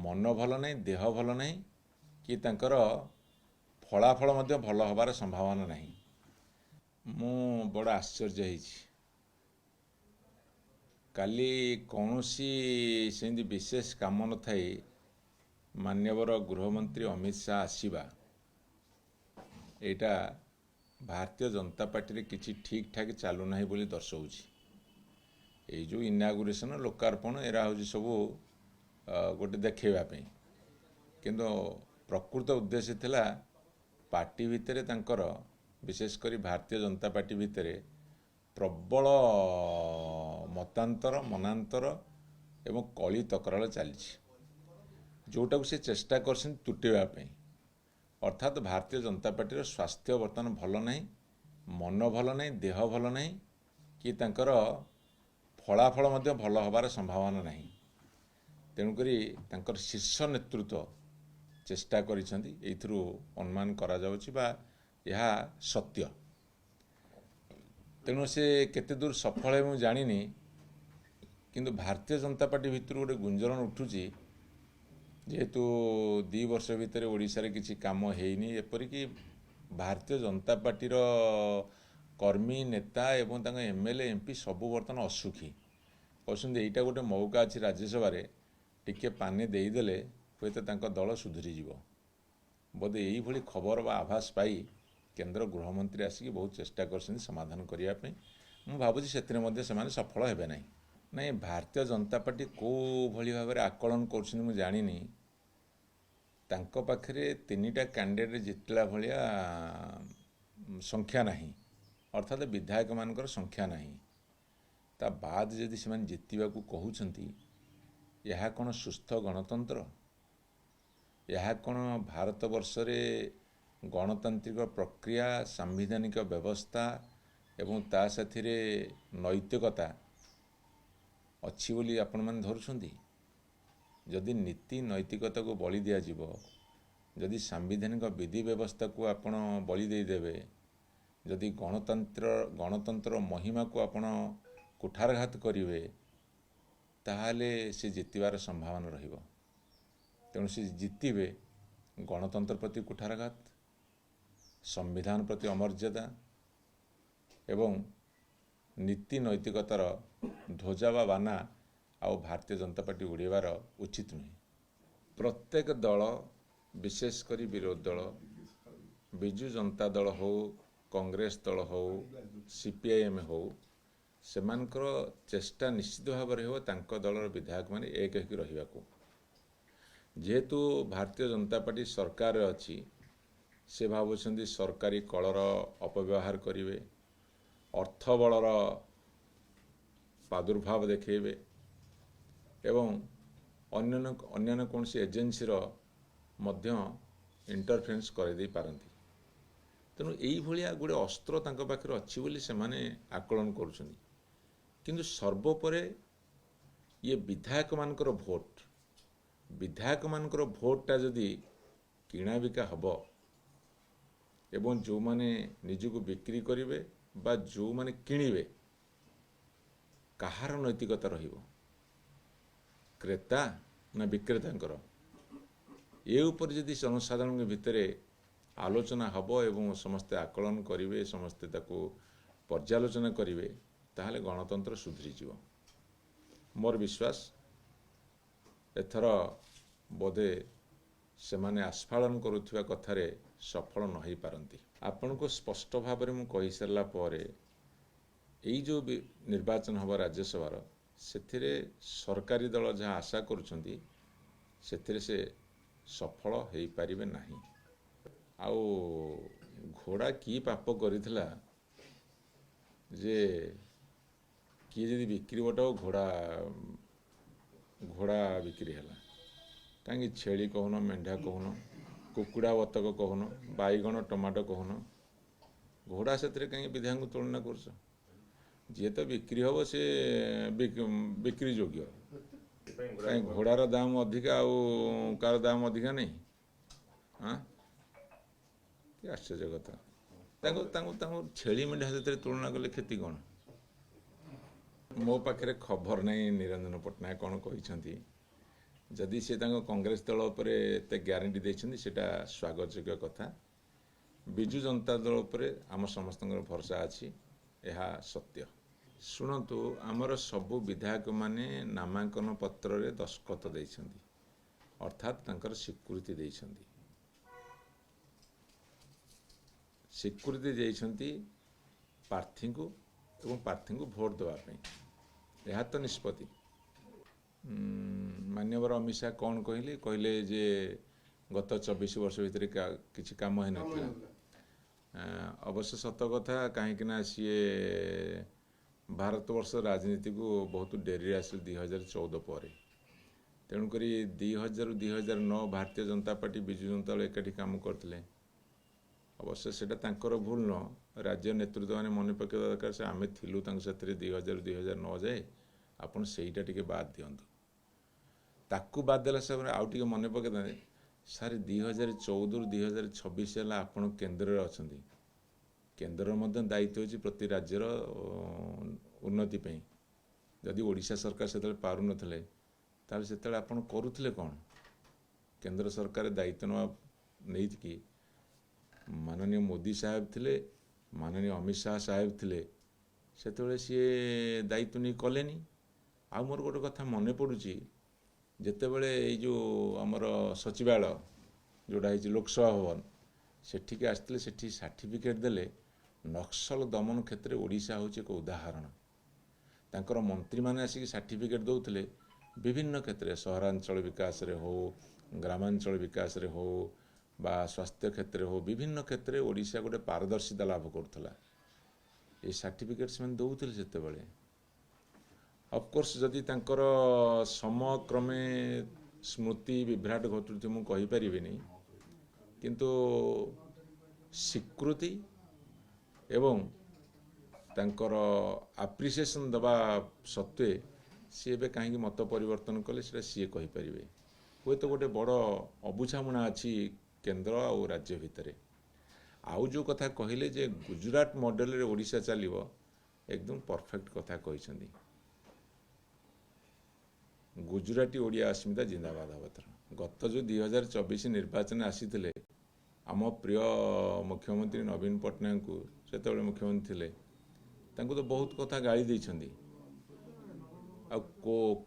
मन भल नहीं देह भल नहीं कि तांकर फलाफल मध्य भल हबार संभावना नहीं। मु बड़ आश्चर्य होइछि। काली कौनसी सेंदी विशेष काम न थाई मान्यवर गृहमंत्री अमित शाह आसीबा एटा भारतीय जनता पार्टी रे किछि ठीक ठाक चालू नाही बोली दर्शाउछि। ए जो इनागुरेशन लोकार्पण एरा होछि सबु गोटे देखैबा पई, किंतु प्रकृत उद्देश्य थिला पार्टी भितरे तांकर विशेषकर भारतीय जनता पार्टी भितरे प्रबल मतांतर मनांतर एवं कली तकरार चली जोटा से चेष्टा कर तुटेवा पई। अर्थात भारतीय जनता पार्टी स्वास्थ्य बर्तमान भल नहीं, मन भल नहीं, देह भल नहीं कि तांकर फलाफल मध्य भल हबार संभावना नहीं। तेणुकरी तांकर शीर्ष नेतृत्व चेष्टा करिसेंती एथुरु अनुमान करा जाउछि बा यह सत्य। तेणु से केते दूर सफल है मुझे जानिनी, किंतु भारतीय जनता पार्टी भितर गोटे गुंजरण उठुची जेहेतु 2 वर्ष भितर ओडिशा रे किछि काम हेइनी, एपरिक भारतीय जनता पार्टी कर्मी नेता एवं तांका एमएलए एमपी सबु बर्तमान असुखी कहते एटा गोटे मौका अच्छी राज्यसभा टिके पानी देदेले हुए तो दल सुधरी जीव बोधे यही भली खबर बा आभास पाई केंद्र गृहमंत्री आसिक बहुत चेष्टा कर समाधान करने। मु भावुची से सफल हेबे नहीं। नहीं भारतीय जनता पार्टी को भली भाव में आकलन कर जानी तांको पाखरे 3टा कैंडिडेट जितला भलिया संख्या नहीं, अर्थात विधायक मानकर संख्या नहीं। ता बाद जदि से जितवा को कहउछंती यह कौन सुस्थ गणतंत्र, यह कौन भारत वर्ष रे गणतांत्रिक प्रक्रिया सांविधानिक व्यवस्था एवं ता साथिरे नैतिकता अच्छी बोली आपण मैंने धरुछंती। जदि नीति नैतिकता को बलि दिया जीवो, जदि सांविधानिक विधि व्यवस्था को आपण बलि दे देबे, जदि गणतंत्र महिमा को आपण कुठारघात करिवे ताहाले से जितबार संभावना रहिबो। तेणु से जितिबे गणतंत्र प्रति कुठारघात, संविधान प्रति अमर्यादा एवं नीति नैतिकतार ध्वजा बा बाना आउ भारतीय जनता पार्टी उड़ेबार उचित नुहे। प्रत्येक दल विशेषकर विरोधी दल बिजु जनता दल हो, कांग्रेस दल हो, सीपीआईएम हो, सेमानकर चेष्टा निश्चित भाव में हो तांको दलर विधायक माने एक होकर रहिबाको। जेहेतु भारतीय जनता पार्टी सरकार अच्छी से भावुଛନ୍ତି सरकारी कलर अपव्यवहार करिवे, अर्थबलर प्रादुर्भाव देखेबे एवं अन्य कौन सी एजेन्सी मध्य इंटरफेरेंस कर दे पारंती। तेणु यही भलिया गोटे अस्त्र तांको पाखरे अच्छी बोली से माने आकलन करुछंती। किंतु सर्वोपरे ये विधायक मानकर भोट, विधायक मानकर भोटटा जदि किणा बिका हबो एवं जो माने निजको बिक्री करिवे बा जो माने किणिवे कहार नैतिकता रहिबो, क्रेता ना विक्रेतांकर? ये ऊपर जदि जनसाधारण भितरे आलोचना हबो एवं समस्ते आकलन करिवे, समस्ते ताको पर्यालोचना करिवे ताहले गणतंत्र सुधरी जीव। मोर विश्वास एथर बोधे से माने आस्फालन करुथिबा कथारे सफल न होई पारंती। आपन को स्पष्ट भाव में कहि सरला परे एई जो निर्वाचन हबा राज्यसभार सेथिरे सरकारी दल जहाँ आशा करुछंती सेथिरे से सफल होई पारिबे नाही। आउ घोड़ा की पाप करिथिला जे किए जदि बिक्री बटाओ घोड़ा बिक्री है कहीं छेली कहन, मेंढा कहन, कुकुड़ा बतक कहन, बैगण टमाटो कहन, घोड़ा से कहीं विधायक तुलना कर जी तो बिक्री हम से बिक्री योग्य कहीं घोड़ार दाम अधिका कार दाम अधिका नहीं। हाँ आश्चर्य कथा छेली मेढा से तुलना कले क्षति कौन? मो पाखे खबर नहीं निरंजन पट्टनायक कौन कहते जदि से कांग्रेस दल उपर एत ग्यारंटी देछन्ती सेटा स्वागतयोग्य कथा। बिजु जनता दल उपर आम समस्त भरोसा अच्छी यह सत्य। शुणु आमर सबु विधायक माने नामांकन पत्र रे दस्तखत देछन्ती अर्थात तांकर स्वीकृति देछन्ती। स्वीकृति देछन्ती प्रार्थी को एवं प्रार्थी को भोट देवाई। यह तो निष्पत्ति मान्यवर अमित शाह कौन कहले कहले जे गत 24 वर्ष भितर किसी काम है ना। अवश्य सत कथा कहीं सी भारतवर्ष राजनीति को बहुत डेरी आसल 2014 पर। तेणुक 2000-2009 भारतीय जनता पार्टी बिजु जनता दल एकाठी काम करते। अवश्य से भूल न राज्य नेतृत्व मैंने मन पकड़ा दरकार से आम थिलु 2000-2009 जाए आपन सेटा टिके बाद दिंतु। ताकू बाद देला सब आउ टिके मन पकड़ा सारे 2014-2026 है आपन केन्द्र अच्छा। केन्द्र दायित्व होची प्रति राज्यर उन्नति पे। जदि ओडिशा सरकार से पारु नथिले ताले सेतले आपन करूथिले कौन? केंद्र सरकार दायित्व नहीं कि माननीय मोदी साहेब थिले, माननीय अमित शाह साहेब थिले, सेतले सी दायित्व नहीं कलेनी। आ मोर गोटे कथा मन पड़ुची जेतेबेले ये जो आमर सचिवालय जोड़ा है लोकसभा भवन सेठिके आसते सेठी सर्टिफिकेट देले नक्सल दमन क्षेत्र में ओडिशा हूँ एक उदाहरण। तांकर मंत्री माने आसिक सर्टिफिकेट दौले विभिन्न क्षेत्र सहरांचल विकास रे हो, ग्रामांचल विकास रे हो बा स्वास्थ्य क्षेत्र हो, विभिन्न क्षेत्र में ओडिशा गोटे पारदर्शिता लाभ करुला। ये सर्टिफिकेट से दौले से ऑफकोर्स जदि तांकर समक्रमे स्मृति विभ्राट घटुथि मु कहि परिबिनी, किंतु स्वीकृति एवं तांकर एप्रिसिएशन दबा सत्वे सी ए कहीं मत परिवर्तन कले सी कही पारे। हुए तो गोटे बड़ अबुझामुणा अच्छी केंद्र और राज्य भितर। आउ जो कथा कहले जे गुजरात मॉडल रे ओडिशा चलिबो एकदम परफेक्ट कथा कहछन्ती। गुजराती ओडिया अस्मिता जिंदाबाद हवतर। गत जो 2024 निर्वाचन आसीथिले आम प्रिय मुख्यमंत्री नवीन पट्टनायक को सेतबेले मुख्यमंत्री थिले तांको तो बहुत कथा गाली देछन्ती। आ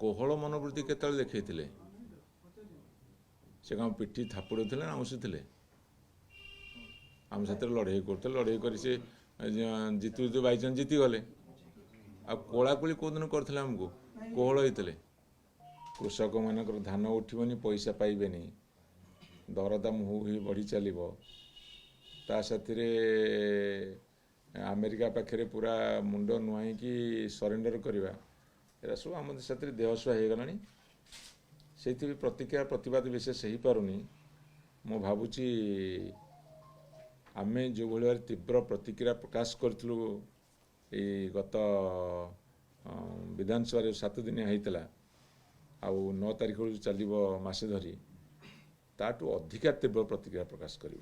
कोहल मनोवृत्ति केतले देखैथिले से काम पिठी थापुड़ थिले ना आमुसिथिले। आम साथ लड़ाई करते लड़ाई कर से जीतु जीतु बाईचान्स जीति गले। आ कोलाकुली कौन करते आमको कोहल होते। कृषक मानकर धान उठिबनी पैसा पाइबेनी, दरदाम हु बढ़ी चलो। ता साथी अमेरिका पाखे पूरा मुंड नुआई कि सरेंडर करवा एरा सब आम साथी देहसुआ हो गलानी। से प्रतिक्रिया प्रतिवाद विशेष हो पारुनी। मु भावुची आमे जो भाई तीव्र प्रतिक्रिया प्रकाश करूँ गत विधानसभा 7 दिन होता आउ 9 तारिख चलो मसे धरी ताठू अधिका तीव्र प्रतिक्रिया प्रकाश करूँ।